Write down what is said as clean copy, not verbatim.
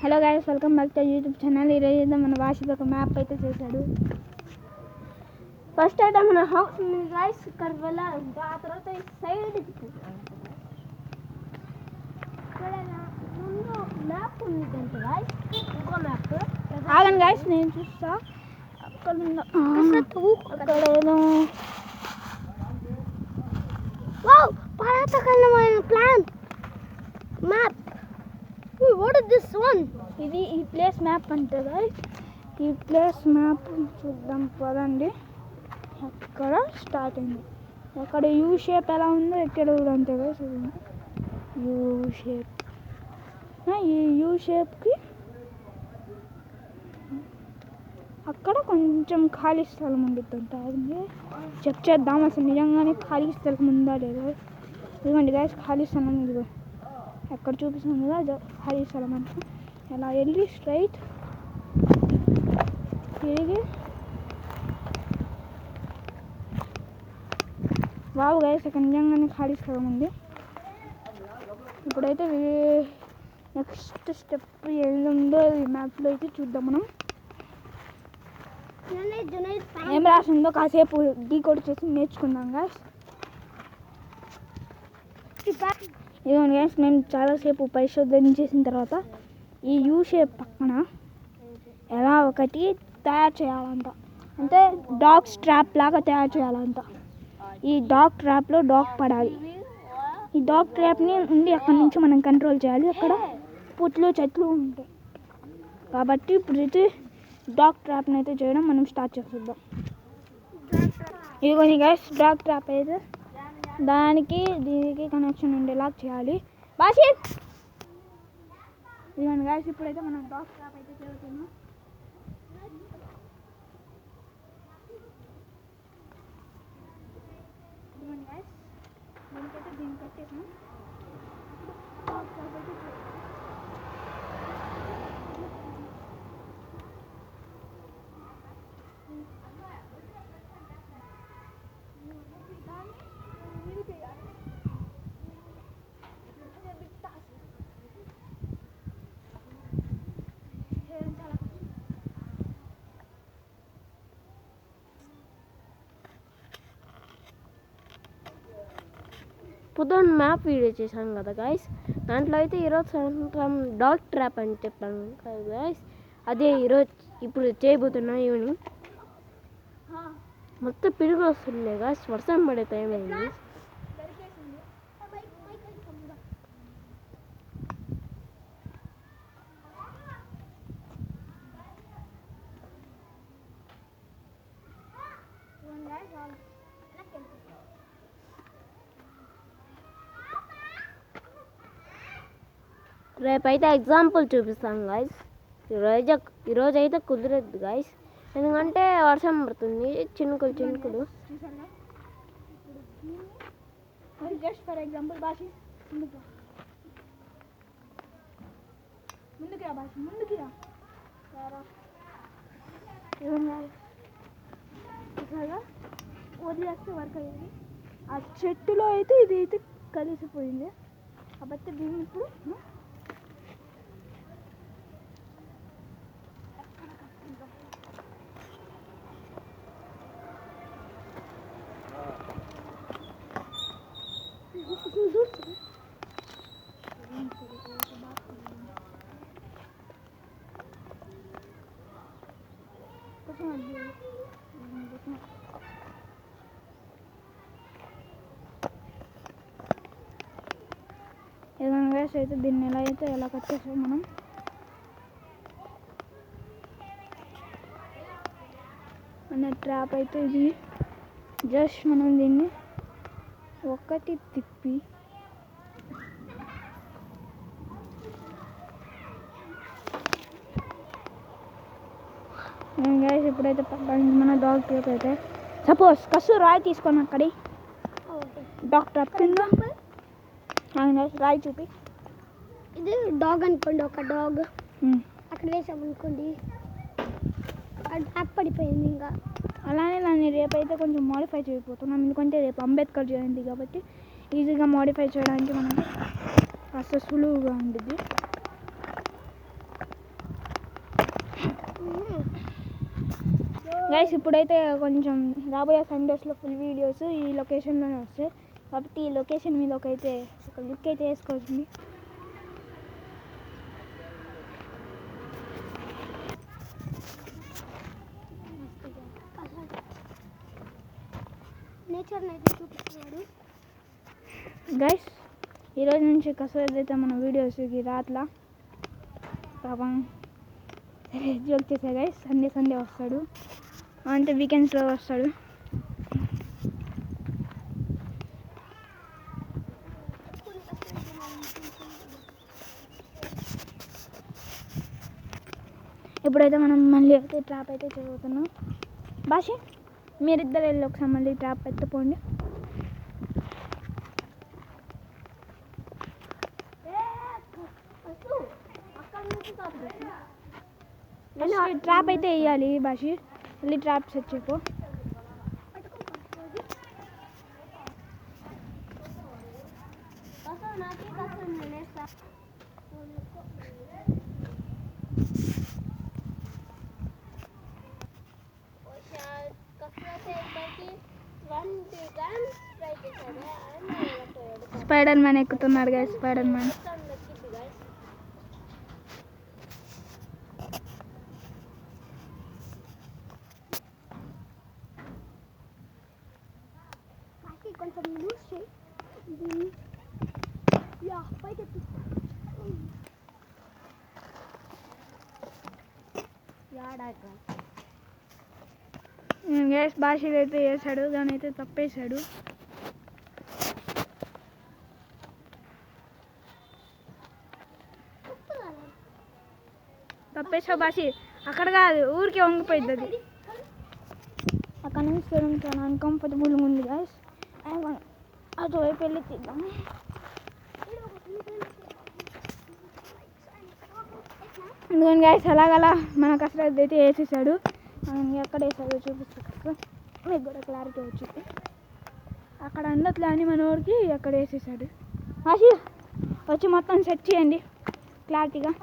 Hello guys, welcome back to YouTube channel. ఈరోజు అయితే మన వాషిద్ ఒక మ్యాప్ అయితే చేశాడు. ఫస్ట్ అయితే మన హౌస్ ఉంది గైస్, ఇక్కడ వెళ్ళాలి. ఆ తర్వాత ఈ సైడ్ ఇక్కడ ముందు మ్యాప్ ఉంది అంటే గైస్, ఇంకో మ్యాప్ ఆగండి గైస్, నేను చూస్తా. అక్కడ అక్కడ ఏదో పాతకాలమైన plan map. What is this one? ఇది ఈ ప్లేస్ మ్యాప్ అంటే గైస్, ఈ ప్లేస్ మ్యాప్ చూద్దాం పదండి. అక్కడ స్టార్ట్ అయింది. అక్కడ యూ షేప్ ఎలా ఉందో ఇక్కడ కూడా అంతే గైస్. చూడండి యూ షేప్. ఈ యూ షేప్కి అక్కడ కొంచెం ఖాళీ స్థలం ఉండిద్దంట. అది చెక్ చేద్దాం అసలు నిజంగానే ఖాళీ స్థలం ఉందా లేదా. ఇదిగోండి గైస్, ఖాళీ స్థలం ఇదిగో ఎక్కడ చూపిస్తుంది కదా ఖాళీ స్థలం అంటే. ఎలా వెళ్ళి స్ట్రైట్ తిరిగి బాబు గైస్, అక్కడ నిజంగానే ఖాళీ స్థలం ఉంది. ఇప్పుడైతే నెక్స్ట్ స్టెప్ ఏముందో ఈ మ్యాప్లో అయితే చూద్దాం. మనం ఏం రాసిందో కాసేపు డీకోడ్ చేసి నేర్చుకుందాం గైస్. ఇదిగోండి గైస్, మేము చాలాసేపు పరిశోధన చేసిన తర్వాత ఈ యూ షేప్ పక్కన ఎలా ఒకటి తయారు చేయాలంట. అంటే డాగ్ స్ట్రాప్ లాగా తయారు చేయాలంట. ఈ డాగ్ ట్రాప్లో డాగ్ పడాలి. ఈ డాగ్ ట్రాప్ని ఉండి అక్కడి నుంచి మనం కంట్రోల్ చేయాలి. అక్కడ పుట్లు చెట్లు ఉంటాయి కాబట్టి ఇప్పుడు డాగ్ ట్రాప్ని అయితే చేయడం మనం స్టార్ట్ చేద్దాం. ఇదిగోండి గైస్, డాగ్ ట్రాప్ అయితే దానికి దీనికి కనెక్షన్ ఉండేలా చేయాలి. బాషిద్ ఇదిగోండి గైస్, ఇప్పుడైతే మనం డాగ్ ట్రాప్ అయితే చేస్తున్నాం. ఇదిగోండి గైస్, దీనికైతే దీన్ని కట్టేసాం. పొద్దున్న మ్యాప్ వీడియో చేశాను కదా గైస్, దాంట్లో అయితే ఈరోజు సాయంత్రం డాగ్ ట్రాప్ అని చెప్పాను కదా గైస్. అదే ఈరోజు ఇప్పుడు చేయబోతున్నా. ఈవినింగ్ మొత్తం పిడుగు వస్తుండే గైస్, వర్షం పడే టైం అయింది. రేపైతే ఎగ్జాంపుల్ చూపిస్తాను గైస్. ఈరోజు అయితే కుదరదు గైస్, ఎందుకంటే వర్షం పడుతుంది. చినుకులు చినుకులు. జస్ట్ ఫర్ ఎగ్జాంపుల్ బాషి ముందుకు రా బాషి, ముందుకు రా. ఇట్లాగా వదిలేస్తే వర్క్ అయ్యింది. ఆ చెట్టులో అయితే ఇది అయితే కలిసిపోయింది కాబట్టి దీన్ని ఇప్పుడు ఏదైనా వేస్ట్ అయితే దీన్ని ఎలా అయితే ఎలా కట్టేసాం మనం. మన ట్రాప్ అయితే ఇది జస్ట్ మనం దీన్ని ఒకటి తిప్పి గైస్ ఇప్పుడైతే పక్కన మన డాగ్ ట్రాప్ అయితే సపోజ్ కసు రాయి తీసుకొని అక్కడి డాగ్ ట్రాప్ కింద రాయి చూపి. ఇది డాగ్ అనుకోండి, ఒక డాగ్ అక్కడ వేసామనుకోండి, ట్రాప్ పడిపోయింది. ఇంకా అలానే దాన్ని రేపైతే కొంచెం మోడిఫై చేయబోతున్నాం, ఎందుకంటే రేపు అంబేద్కర్ జయంతి కాబట్టి ఈజీగా మోడిఫై చేయడానికి మనకి కాస్త సులువుగా ఉంటుంది. గైస్ ఇప్పుడైతే కొంచెం రాబోయే సండేస్లో ఫుల్ వీడియోస్ ఈ లొకేషన్లోనే వస్తాయి కాబట్టి ఈ లొకేషన్ మీద అయితే ఒక లుక్ అయితే వేసుకోవచ్చు. నేచర్ అయితే చూపిస్తున్నాడు గైస్. ఈరోజు నుంచి కసరత్ అయితే మన వీడియోస్కి రాట్లా పాపం జోక్ చేసా గైస్. సండే వస్తాడు అంటే వీకెండ్స్లో వస్తాడు. ఇప్పుడైతే మనం మళ్ళీ అయితే ట్రాప్ అయితే చదువుతున్నాం. భాష మీరిద్దరు వెళ్ళి ఒకసారి మళ్ళీ ట్రాప్ ఎత్తుకోండి. ట్రాప్ అయితే వేయాలి భాష. మళ్ళీ ట్రాప్ సెట్ చెప్పు. స్పైడర్ మ్యాన్ ఎక్కుతున్నాడు గైస్. స్పైడర్ మ్యాన్ కొంచెం లూజ్ చేయి. పైకి గైస్ భాషలు అయితే వేసాడు దాని అయితే తప్పేశాడు. తప్పేసా భాష. అక్కడ కాదు ఊరికే వంగిపోయింది అది. అక్కడ నుంచి చూడడం చాలా అన్కంఫర్టబుల్గా ఉంది గైస్. అటువైపు వెళ్ళి తీద్దాం. ఎందుకని గైస్ అలాగలా మన కసరత్ అయితే వేసేసాడు. ఎక్కడ వేసాడో చూపిస్తాను మీకు కూడా క్లారిటీ వచ్చింది. అక్కడ అందట్లే అని మన ఊరికి ఎక్కడ వేసేసాడు. ఆశి వచ్చి మొత్తం సెట్ చేయండి క్లారిటీగా.